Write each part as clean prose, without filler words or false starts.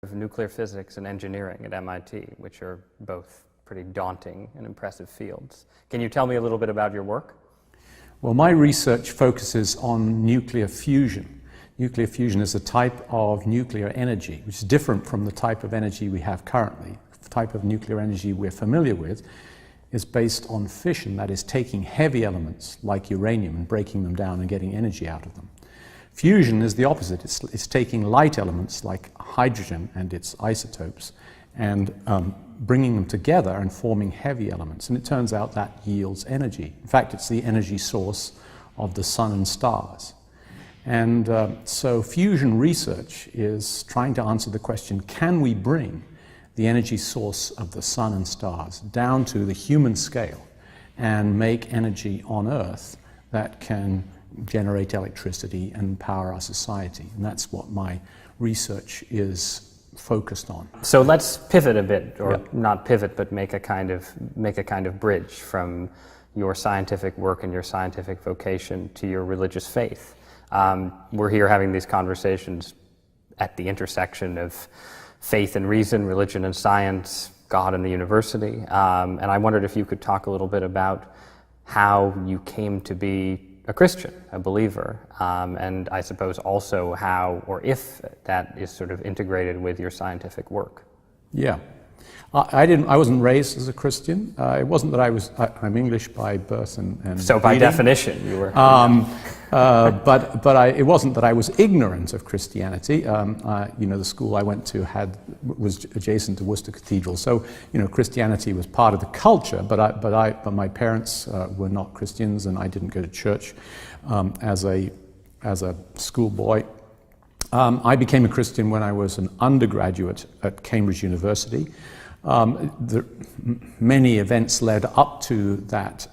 of nuclear physics and engineering at MIT, which are both pretty daunting and impressive fields. Can you tell me a little bit about your work? Well, my research focuses on nuclear fusion. Nuclear fusion is a type of nuclear energy, which is different from the type of energy we have currently. The type of nuclear energy we're familiar with is based on fission, that is taking heavy elements like uranium and breaking them down and getting energy out of them. Fusion is the opposite. It's taking light elements like hydrogen and its isotopes and bringing them together and forming heavy elements. And it turns out that yields energy. In fact, it's the energy source of the sun and stars. And so fusion research is trying to answer the question, can we bring the energy source of the sun and stars down to the human scale and make energy on Earth that can generate electricity and power our society? And that's what my research is focused on. So let's pivot a bit, or not pivot, but make a kind of bridge from your scientific work and your scientific vocation to your religious faith. We're here having these conversations at the intersection of faith and reason, religion and science, God and the university. And I wondered if you could talk a little bit about how you came to be a Christian, a believer, and I suppose also how, or if that is sort of integrated with your scientific work. Yeah. I wasn't raised as a Christian. It wasn't that I'm English by birth and so by breeding. definition you were. But it wasn't that I was ignorant of Christianity. The school I went to was adjacent to Worcester Cathedral, so Christianity was part of the culture. But my parents were not Christians, and I didn't go to church as a schoolboy. I became a Christian when I was an undergraduate at Cambridge University. Many events led up to that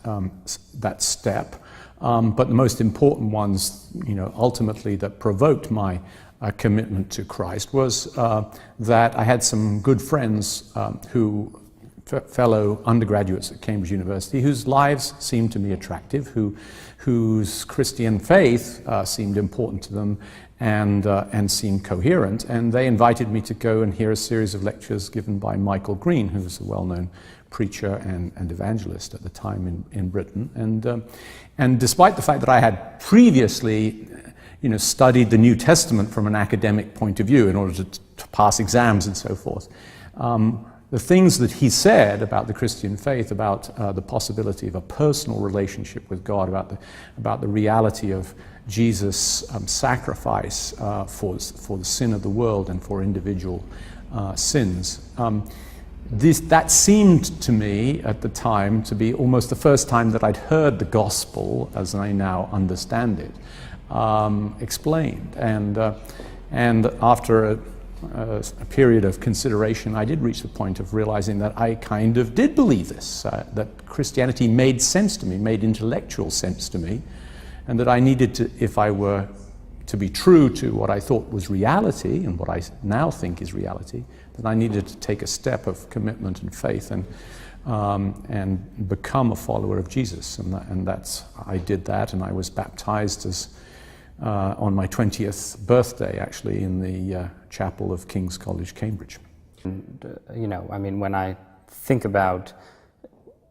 step, but the most important ones, ultimately that provoked my commitment to Christ was that I had some good friends fellow undergraduates at Cambridge University whose lives seemed to me attractive, whose Christian faith seemed important to them and seemed coherent, and they invited me to go and hear a series of lectures given by Michael Green, who was a well-known preacher and evangelist at the time in Britain. And despite the fact that I had previously studied the New Testament from an academic point of view in order to pass exams and so forth, the things that he said about the Christian faith, about the possibility of a personal relationship with God, about the reality of Jesus' sacrifice for the sin of the world and for individual sins, that seemed to me at the time to be almost the first time that I'd heard the gospel, as I now understand it, explained. And after a period of consideration, I did reach the point of realizing that I kind of did believe this, that Christianity made sense to me, made intellectual sense to me, and that I needed to, if I were to be true to what I thought was reality and what I now think is reality, that I needed to take a step of commitment and faith and become a follower of Jesus. And I did that, and I was baptized on my 20th birthday, actually, in the chapel of King's College, Cambridge. And, when I think about,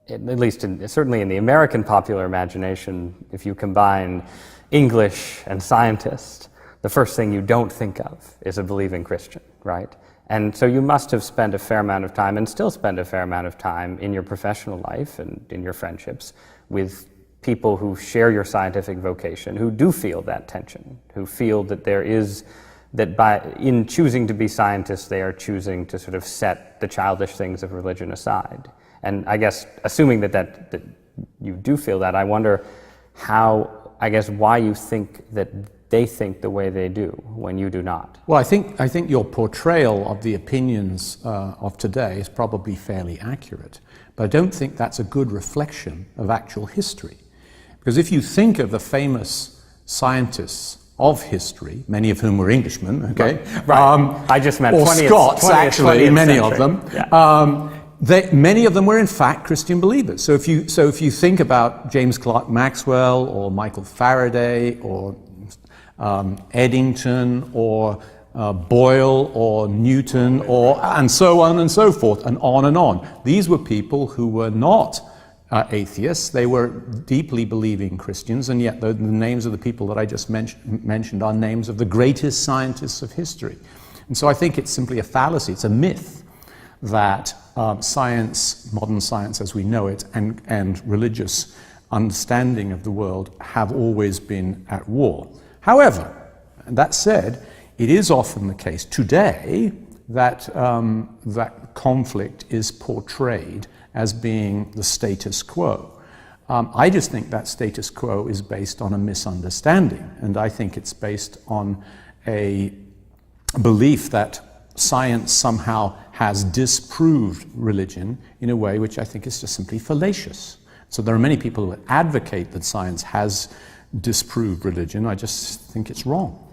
at least certainly in the American popular imagination, if you combine English and scientist, the first thing you don't think of is a believing Christian, right? And so you must have spent a fair amount of time, and still spend a fair amount of time in your professional life and in your friendships with people who share your scientific vocation, who do feel that tension, who feel that in choosing to be scientists, they are choosing to sort of set the childish things of religion aside. And I guess, assuming that you do feel that, I wonder why you think that they think the way they do when you do not. Well, I think your portrayal of the opinions of today is probably fairly accurate, but I don't think that's a good reflection of actual history. Because if you think of the famous scientists of history, many of whom were Englishmen, okay? Right. I just meant or 20th, Scots, 20th, actually, 20th many century. of them. Yeah. Many of them were in fact Christian believers. So if you think about James Clerk Maxwell or Michael Faraday or Eddington or Boyle or Newton and so on and so forth, and on and on. These were people who were not atheists. They were deeply believing Christians, and yet the names of the people that I just mentioned are names of the greatest scientists of history. And so I think it's simply a fallacy, it's a myth that science, modern science as we know it, and religious understanding of the world have always been at war. However, and that said, it is often the case today that that conflict is portrayed as being the status quo. I just think that status quo is based on a misunderstanding, and I think it's based on a belief that science somehow has disproved religion in a way which I think is just simply fallacious. So there are many people who advocate that science has disproved religion. I just think it's wrong.